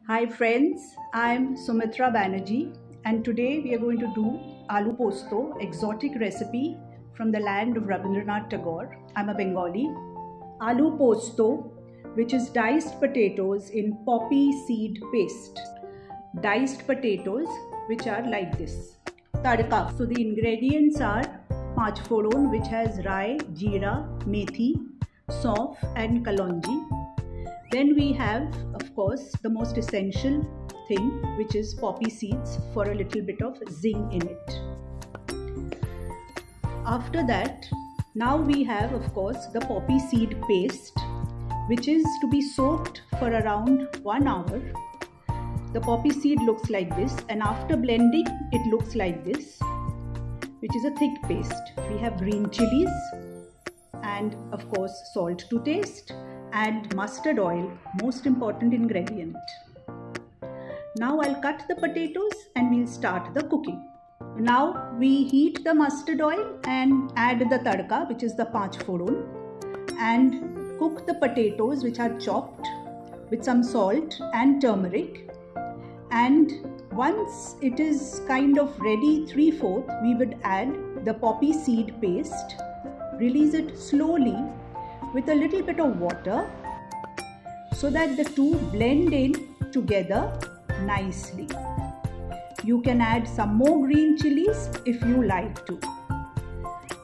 Hi friends, I'm Sumitra Banerjee and today we are going to do Aloo Posto, exotic recipe from the land of Rabindranath Tagore. I'm a Bengali. Aloo Posto, which is diced potatoes in poppy seed paste. Diced potatoes which are like this. Tadka. So the ingredients are Panch Foron, which has rai, jeera, methi, sauf and kalonji. Then we have, of course, the most essential thing, which is poppy seeds for a little bit of zing in it. After that, now we have, of course, the poppy seed paste, which is to be soaked for around 1 hour. The poppy seed looks like this, and after blending, it looks like this, which is a thick paste. We have green chilies and, of course, salt to taste, and mustard oil, most important ingredient. Now I'll cut the potatoes and we'll start the cooking. Now we heat the mustard oil and add the tadka, which is the Panch Foron, and cook the potatoes, which are chopped, with some salt and turmeric. And once it is kind of ready 3/4, we would add the poppy seed paste, release it slowly with a little bit of water so that the two blend in together nicely. You can add some more green chilies if you like to.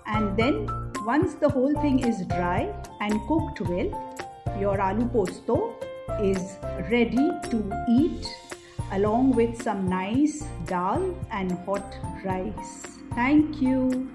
And then once the whole thing is dry and cooked well, your aloo posto is ready to eat along with some nice dal and hot rice. Thank you.